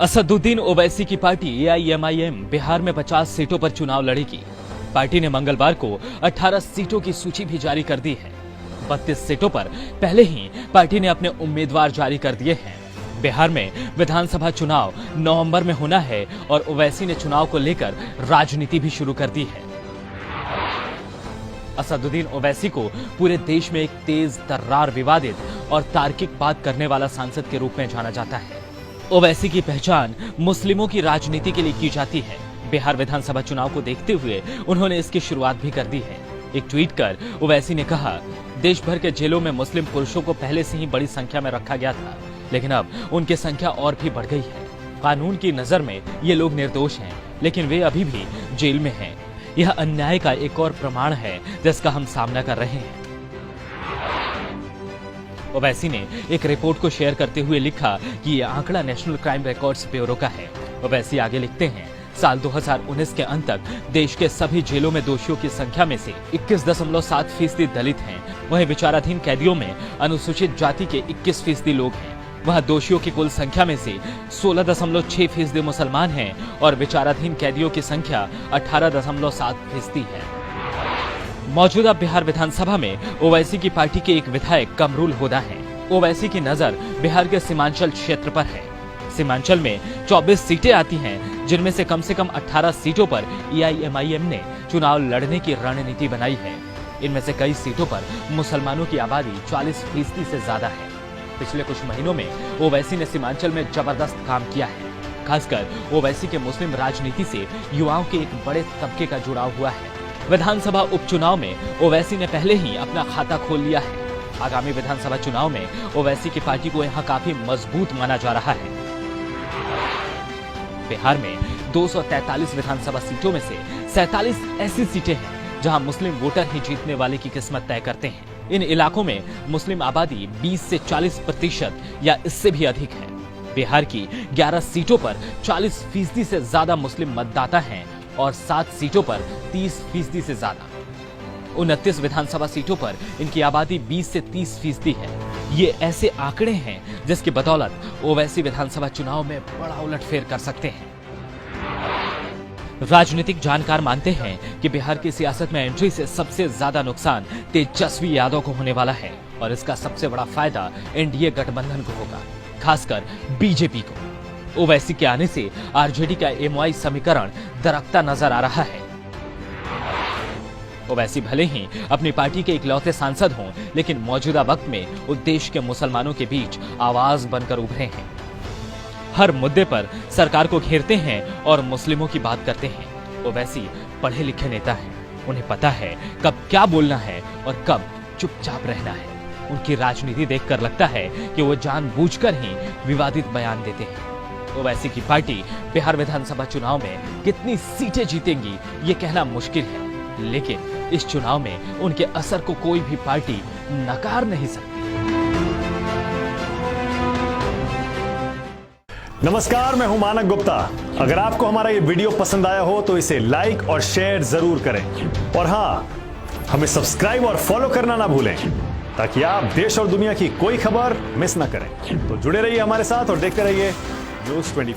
असदुद्दीन ओवैसी की party AIMIM Bihar में 50 सीटों पर चुनाव लड़ेगी। पार्टी ने मंगलवार को 18 सीटों की सूची भी जारी कर दी है। 32 सीटों पर पहले ही पार्टी ने अपने उम्मीदवार जारी कर दिए हैं। बिहार में विधानसभा चुनाव नवंबर में होना है और ओवैसी ने चुनाव को लेकर राजनीति भी शुरू कर दी है। असदुद्दीन ओवैसी को पूरे देश में एक तेज, तर्रार, विवादित और तार्किक बात करने वाला सांसद के रूप में जाना जाता है। ओवैसी की पहचान मुस्लिमों की राजनीति के लिए की जाती है। बिहार विधानसभा चुनाव को देखते हुए उन्होंने इसकी शुरुआत भी कर दी है। एक ट्वीट कर ओवैसी ने कहा, देश भर के जेलों में मुस्लिम पुरुषों को पहले से ही बड़ी संख्या में रखा गया था, लेकिन अब उनकी संख्या और भी बढ़ गई है। कानून की नजर में ये लोग निर्दोष हैं, लेकिन वे अभी भी जेल में हैं। यह अन्याय का एक और प्रमाण है जिसका हम सामना कर रहे हैं। ओवैसी ने एक रिपोर्ट को शेयर करते हुए लिखा कि यह आंकड़ा नेशनल क्राइम रिकॉर्ड्स ब्यूरो का है। ओवैसी आगे लिखते हैं, साल 2019 के अंत तक देश के सभी जेलों में दोषियों की संख्या में से 21.7% दलित हैं। वहीं विचाराधीन कैदियों में अनुसूचित जाति के 21% लोग हैं। वह दोषियों की कुल संख्या में से 16.6% मुसलमान हैं और विचाराधीन कैदियों की संख्या 18.7% है। मौजूदा बिहार विधानसभा में ओवैसी की पार्टी के एक विधायक कमरुल हुदा हैं। ओवैसी की नजर बिहार के सीमांचल क्षेत्र पर है। सीमांचल में 24 सीटें आती हैं, जिनमें से कम 18 सीटों पर AIMIM ने चुनाव लड़ने की रणनीति बनाई है। इनमें से कई सीटों पर मुसलमानों की आबादी 40% से ज्यादा है। पिछले कुछ महीनों में ओवैसी ने सीमांचल में जबरदस्त काम किया है। खासकर ओवैसी के मुस्लिम राजनीति से युवाओं के एक बड़े तबके का जुड़ाव हुआ है। विधानसभा उपचुनाव में ओवैसी ने पहले ही अपना खाता खोल लिया है। आगामी विधानसभा चुनाव में ओवैसी की पार्टी को यहां काफी मजबूत माना जा रहा है। बिहार में 243 विधानसभा सीटों में से 47 ऐसी सीटें हैं जहां मुस्लिम वोटर ही जीतने वाले की किस्मत तय करते हैं। इन इलाकों में मुस्लिम आबादी 20 से 40% या इससे भी अधिक है। बिहार की 11 सीटों पर 40% से ज्यादा मुस्लिम मतदाता हैं और 7 सीटों पर 30% से ज्यादा। 29 विधानसभा सीटों पर इनकी आबादी 20 से 30% है। ये ऐसे आंकड़े हैं जिसकी बदौलत ओवैसी विधानसभा चुनाव में बड़ा उलटफेर कर सकते हैं। राजनीतिक जानकार मानते हैं कि बिहार की सियासत में एंट्री से सबसे ज्यादा नुकसान तेजस्वी यादव को होने वाला है और इसका सबसे बड़ा फायदा NDA गठबंधन को होगा, खासकर बीजेपी को। ओवैसी के आने से RJD का MY समीकरण दरकता नजर आ रहा है। ओवैसी भले ही अपनी पार्टी के इकलौते सांसद हों, लेकिन मौजूदा वक्त में वो देश के मुसलमानों के बीच आवाज बनकर उभरे हैं। हर मुद्दे पर सरकार को घेरते हैं और मुस्लिमों की बात करते हैं। ओवैसी पढ़े लिखे नेता हैं। उन्हें पता है कब क्या बोलना है और कब चुपचाप रहना है। उनकी राजनीति देखकर लगता है कि वो जानबूझकर ही विवादित बयान देते हैं। ओवैसी की पार्टी बिहार विधानसभा चुनाव में कितनी सीटें जीतेंगी ये कहना मुश्किल है, लेकिन इस चुनाव में उनके असर को कोई भी पार्टी नकार नहीं सकती। नमस्कार, मैं हूं मानक गुप्ता। अगर आपको हमारा ये वीडियो पसंद आया हो तो इसे लाइक और शेयर जरूर करें और हां, हमें सब्सक्राइब और फॉलो करना ना भूलें ताकि आप देश और दुनिया की कोई खबर मिस ना करें। तो जुड़े रहिए हमारे साथ और देखते रहिए न्यूज़ 24।